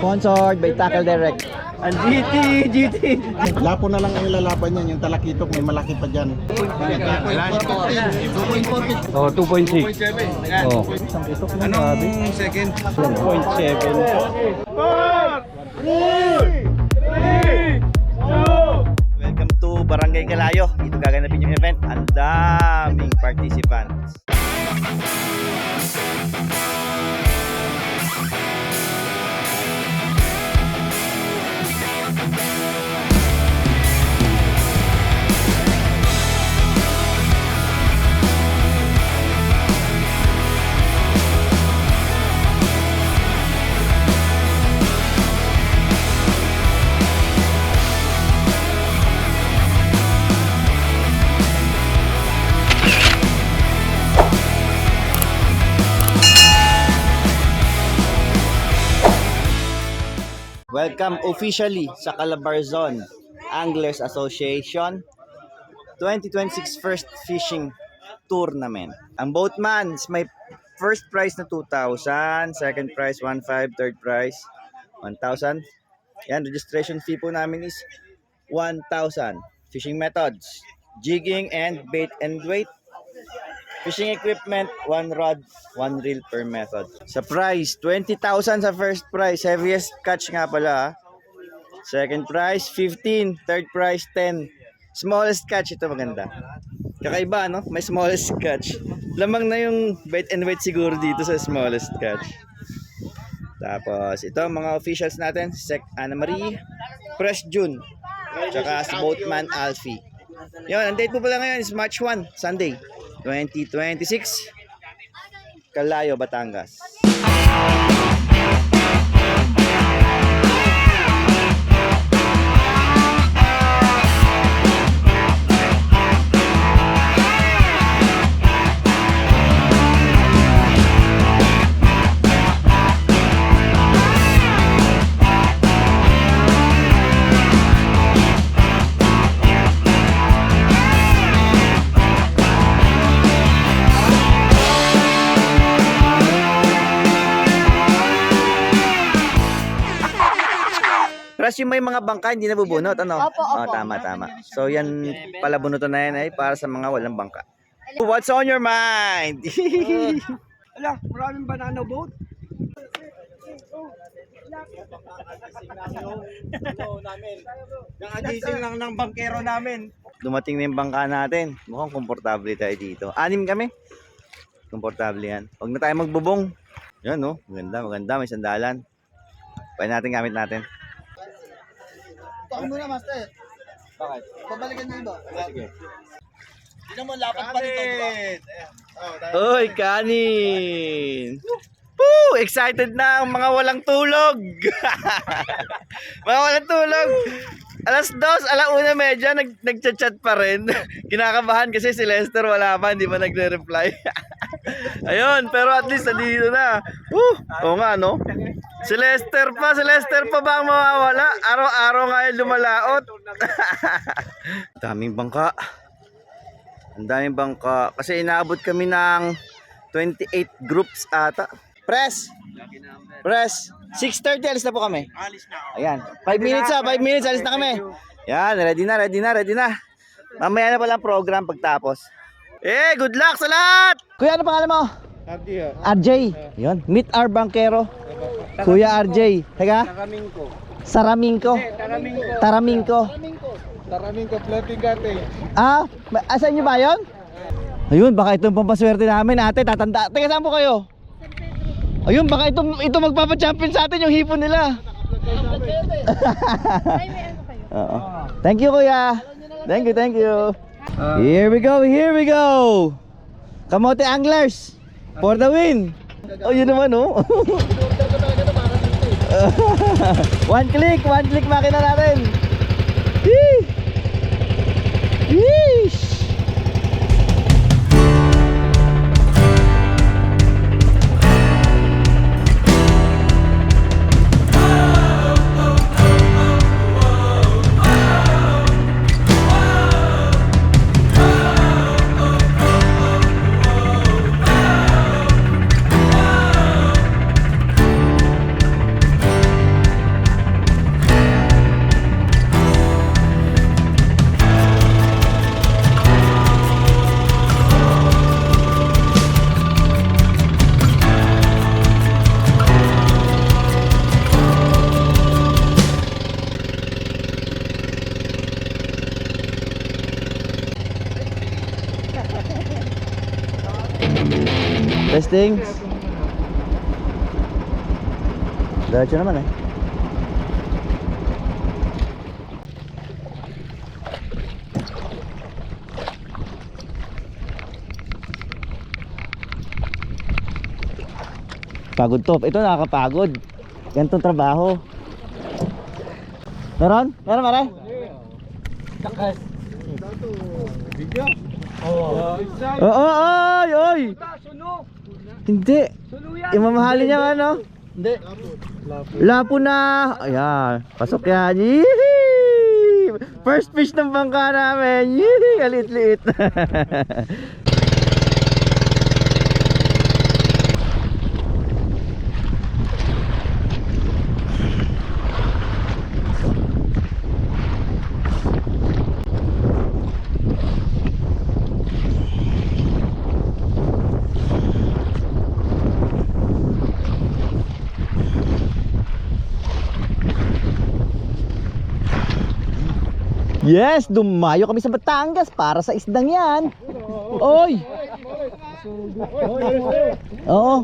Sponsored by Tackle Direct. Ang GT. Lapo na lang ang ilalaban yan, yung talakitok may malaki pa dyan. Oh, 2.6. Oh. Anong second? 2.7. Welcome to Barangay Galayo. Dito gaganapin yung event. Ang daming participants. Welcome officially sa Calabarzon Anglers Association 2026 First Fishing Tournament. Ang boatman is may first prize na 2,000, second prize 1,500, third prize 1,000. Yan, registration fee po namin is 1,000. Fishing methods, jigging and bait and weight. Fishing equipment, 1 rod, 1 reel per method. Sa prize, 20,000 sa first prize. Heaviest catch nga pala. Second prize, 15. Third prize, 10. Smallest catch, ito maganda. Kakaiba, no? May smallest catch. Lamang na yung bait and weight siguro dito sa smallest catch. Tapos, ito mga officials natin. Sec Ana Marie, Fresh June, tsaka si Boatman Alfie. Yun, ang date po pala ngayon is March 1, Sunday. 2026 Calayo, Batangas. Plus yung may mga bangka hindi nabubunot, ano? Opo. Oh, tama. So yan pala bunutan na yan ay para sa mga walang bangka. What's on your mind? Ala, maraming banana boat. Nakagising lang ng bangkero namin. Dumating na yung bangka natin. Mukhang komportable tayo dito. 6 kami. Komportable yan. Huwag na tayo magbubong. Yan, no? Maganda. May sandalan. Pwede natin gamit natin. Ako muna, master. Bakit? Babalikan niyo iba. Sige. Hindi naman lapad pa dito, di ba? Oy, kanin! Woo! Excited na ang mga walang tulog! Mga walang tulog! 2:00, 1:30, nagchat-chat pa rin. Kinakabahan kasi si Lester wala pa, hindi pa nagre-reply. Ayun, pero at least nandito na. Oo nga, no? Si Lester pa ba ang mawawala? Araw-araw nga yung lumalaot. Daming bangka. Ang daming bangka. Kasi inaabot kami ng 28 groups ata. Press! 6:30 alis na po kami. Ayan. 5 minutes 5 minutes alis na kami. Yan, ready na. Mamaya na palang program pagtapos. Good luck sa lahat! Kuya, ano pangalan mo? RJ. Yun, meet our bankero. Kuya RJ. Teka? Saramingko. Taramingko, floating cottage. Asan nyo ba yun? Ayun, baka itong pampaswerte namin ate. Tatanda. Teka, saan po kayo? Ayun, baka ito magpapa-champion sa atin yung hipon nila. Oo. Thank you, kuya. Thank you. Here we go. Kamote Anglers for the win. Oh, yun naman, oh. One click makina natin. Yeesh. Testing. Diretso naman eh. Pagod to. Ito nakakapagod. Ganitong trabaho. Meron? Meron mare? Oo, oy, oy. Hindi. Imamahalin niya ano? Hindi. Lapo na. Ayan. Pasok yan. Yee! First fish ng bangka namin. Yee! Alit-liit. Yes, dumayo kami sa Batangas para sa isdang yan. Oy. Oo.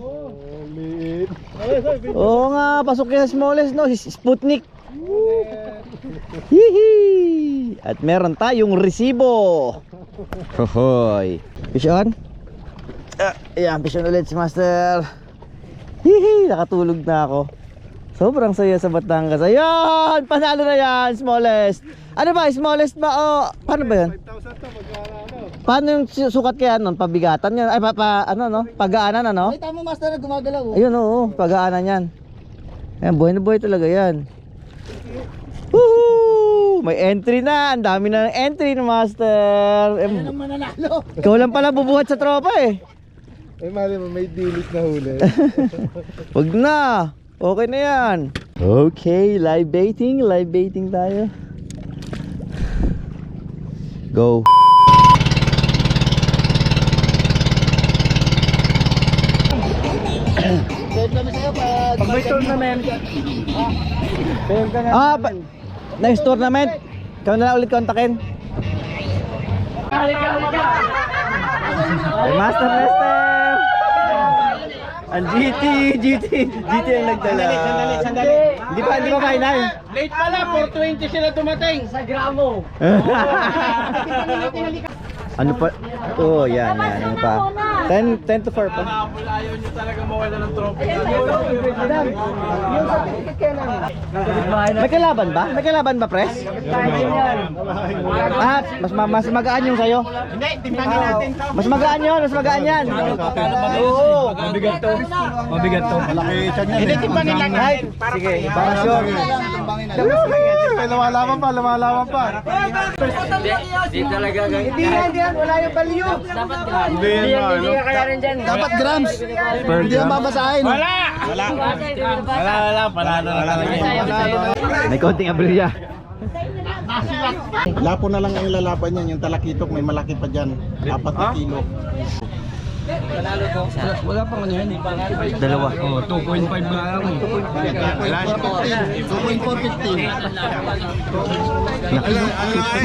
Oo nga, pasok yan sa smallest no, Sputnik. Hihi. At meron tayong resibo. Hohoy. Fish on? Ayan, fish on ulit si Master. Hihi, nakatulog na ako. Sobrang saya sa Batangas. Ayan, panalo na yan, smallest. Ano ba, smallest ba o paano ba yan? 5,000 to Paano yung sukat kaya nun? Pabigatan yan? Ay, ano no? Pagaanan ano? Ay, tama master na gumagalaw. Ayun oo, pagaanan yan. Ayan, buhay na buhay talaga yan. Woohoo! May entry na, ang dami na ng entry ng master. Yan ang mananalo. Ikaw lang pala bubuhat sa tropa eh. Eh, mali mo, may dilis na huli. Wag na, okay na yan. Okay, live baiting tayo. Go. Save kami sa'yo pag Pag may tournament, PM ka na. Next tournament, ikaw na lang ulit kontakin. Ay, Master Lester! Ang GT ang nagdala. Sandali. Hindi pa final. Late pala, 4:20 sila dumating. Sa gramo. Ano pa? Oh, yan. Ano pa? 10 to 4 pa. Ayaw nyo talaga mawala ng trophy. May kalaban ba? May kalaban ba, Pres? Ah, mas magaan yung sayo. Hindi, timbangin natin to. Mas magaan yun, mas magaan yan. Oo. Mabigat to. Mabigat to. malaki chan yan. Hindi, timbangin lang natin. Sige, para sure. Lumalaban pa. Hindi talaga ganyan. Hindi yan, wala yung value. Hindi kaya rin dyan. Dapat grams. Hindi yan babasahin. Wala, panalo na lang. May konting abril. Lapo na lang ang lalaban yan. Yung talakitok may malaki pa dyan. 4 na kilo. Wala pang ano yan. Dalawa. Oh, 2.5 na lang. 2.450.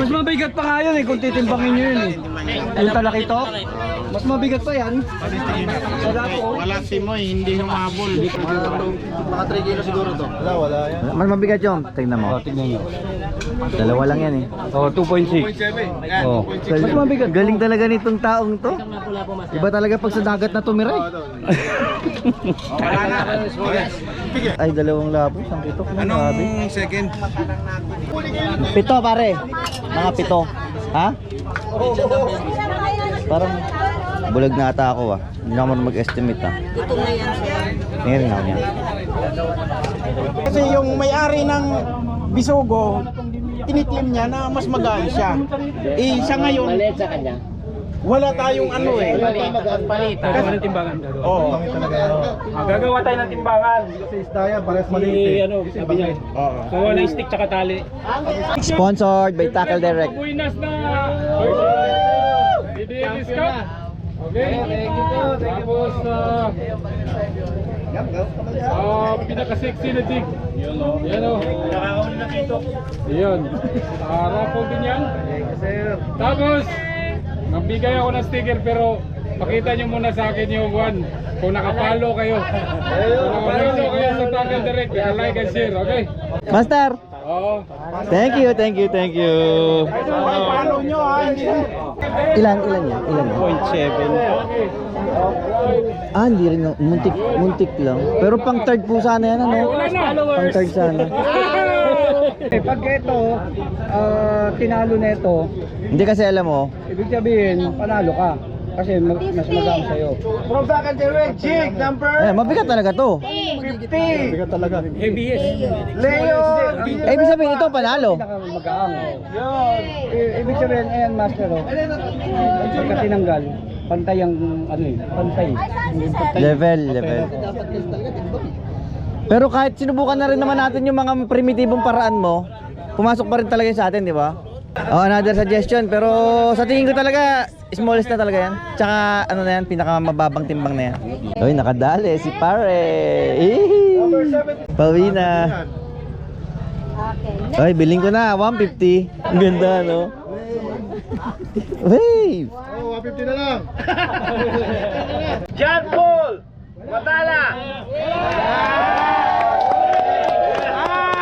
Mas mabigat pa nga yun kung titimbangin nyo yun Yung talakitok, mas mabigat pa yan. Wala si Moy, hindi humabol. Mga 3 kilo siguro to. Wala yan. Mas mabigat yun. Tingnan mo. Tignan nyo. Dalawa lang yan eh. Oh, 2.6. Oh. Mas mabigat. Galing talaga nitong taong to. Iba talaga pag sa dagat na tumira eh. Ay, dalawang labo. Isang pitok. Anong second? Pito pare. Mga pito. Ha? Parang bulag na ata ako ah. Hindi na ako mag-estimate ah. Ngayon nga yan. Kasi yung may-ari ng Bisugo, tinitlim niya na mas magaan siya. Eh, siya ngayon, wala tayong ano eh. Gagawa ng timbangan. Oo. Gagawa tayo ng timbangan. Kasi isda yan, parehas maliit. Ano, sabi niya. Oo. Gawa ng stick tsaka tali. Sponsored by Tackle Direct. Buinas na! DDL Cup. Okay. Tapos, pinaka-sexy na jig. Yan o. Nakakauli na dito. Yan. Raffle din yan. Tapos, nagbigay ako ng sticker pero pakita nyo muna sa akin yung Kung nakapalo kayo. Kung nakapalo kayo sa Tackle Direct, like and share, okay? Master, Oo. thank you, thank you, thank you. Follow nyo ha, hindi na. Ilan yan? 0.7. Ah, hindi rin. Muntik lang. Pero pang third po sana yan, ano? Pang third sana. Pag ito, tinalo na ito, Hindi kasi alam mo, ibig sabihin, panalo ka. Kasi mas magaan sa'yo. From Tackle Direct, Jig, number mabigat talaga to. 50. Bigat talaga. Heaviest. Leo. Ibig sabihin ito, panalo. Magaang. Ibig sabihin, ayan, master, pagka tinanggal, pantay ang, pantay. Level. Pero kahit sinubukan na rin naman natin yung mga primitibong paraan mo, pumasok pa rin talaga yun sa atin, di ba? Oh, another suggestion, pero sa tingin ko talaga, smallest na talaga yan. Tsaka ano na yan, pinakamababang timbang na yan. Uy, nakadali si pare. Pawi na. Uy, biling ko na, 150. Ang ganda, no? Wave! Oh, 150 na lang. John Paul. Matala.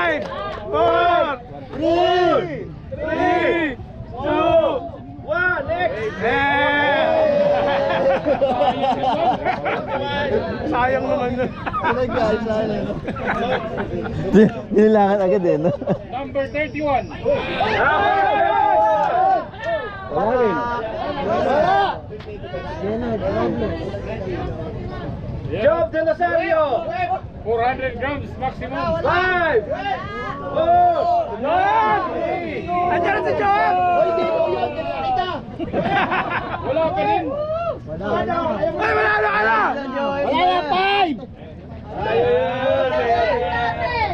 5, 4, 3, 2, 1, next. Sayang naman nun. Nilangan agad eh, no? Number 31. Job de Rosario. 400 grams maximum. 5, 4, 3. Andiyan na si Job. Wala ka din. Ay, manalo ka na. Wala na, 5.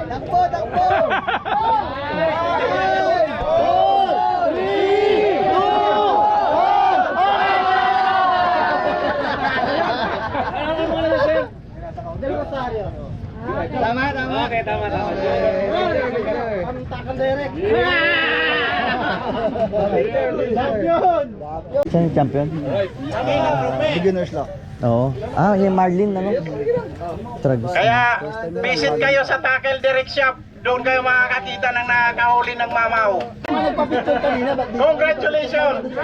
Takbo. Tama. Okay, tama. Ang Tackle Direct. Champion. Saan yung champion? Beginners lang. Oo. Ah, yung Marlin, ano? Tragos. Kaya visit kayo sa Tackle Direct Shop. Doon kayo makakakita ng nakakahuli ng mamaw. Congratulations!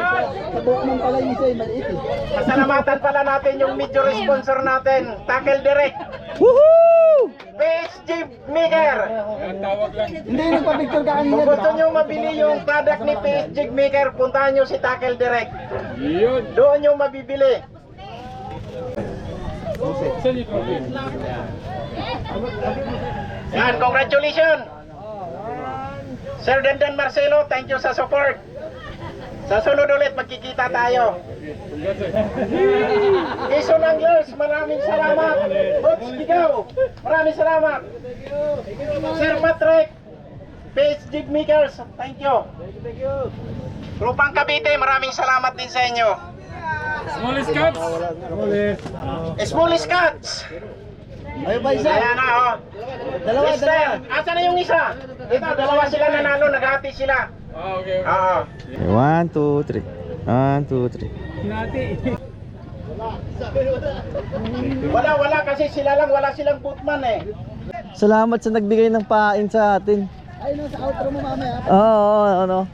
Pasalamatan pala natin yung major sponsor natin, Tackle Direct. Woohoo! PSG Maker. Ang tawag lang. Hindi, nagpa-picture ka Kung gusto nyo mabili yung product ni PSG Maker, puntahan nyo si Tackle Direct. Yun. Doon nyo mabibili. Saan yung trophy? Yan, congratulations! Sir Dandan Marcelo, thank you sa support. Sa sunod ulit, magkikita tayo. Quezon Anglers, maraming salamat. Bots Bigaw, maraming salamat. Sir Patrick, Page Jig Makers, thank you. Grupang Cavite, maraming salamat din sa inyo. Smallest cuts. Smallest Cats. Ayan na, oh. Dalawa. Asan na yung isa? Ito, dalawa sila nanalo, naghati sila. Ah, okay. Oo. 1, 2, 3. 1, 2, 3. Wala kasi sila lang, wala silang bootman eh. Salamat sa nagbigay ng pain sa atin. Ay, no, sa outro mo mamaya. Oo, ano?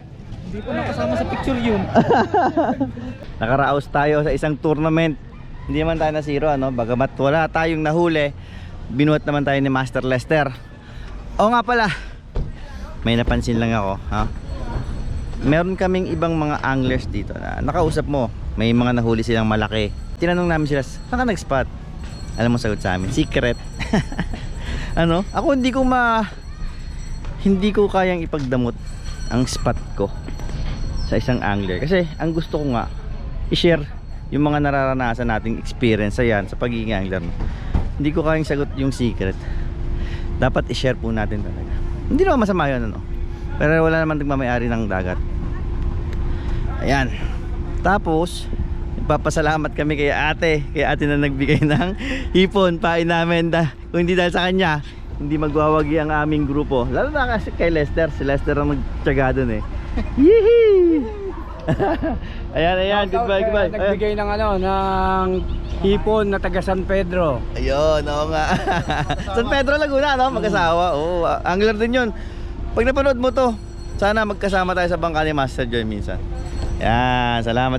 Hindi ko nakasama sa picture yun. Nakaraos tayo sa isang tournament. Hindi naman tayo na zero, ano? Bagamat wala tayong nahuli, binuhat naman tayo ni Master Lester. Oo nga pala, may napansin lang ako, ha? Meron kaming ibang mga anglers dito na nakausap mo, may mga nahuli silang malaki. Tinanong namin sila, saan ka nag-spot? Alam mo sagot sa amin, secret. Ano? Ako hindi ko kayang ipagdamot ang spot ko sa isang angler. Kasi ang gusto ko nga, i-share yung mga nararanasan nating experience sa yan, sa pagiging angler. Hindi ko kayang sagot yung secret. Dapat i-share po natin talaga. Hindi naman masama yun, ano? Pero wala naman nagmamayari ng dagat. Ayan. Tapos nagpapasalamat kami kay ate na nagbigay ng hipon, pain namin. Kung hindi dahil sa kanya, hindi magwawagi ang aming grupo. Lalo na kasi kay Lester. Si Lester ang nagtyaga dun eh. Yehey! Ayan, goodbye. Nagbigay ng Hipon na taga San Pedro. Ayun, oo nga. San Pedro, Laguna, no? Mag-asawa. Oo, angler din yun. Pag napanood mo to, sana magkasama tayo sa bangka ni Master Joy minsan. Yan, salamat.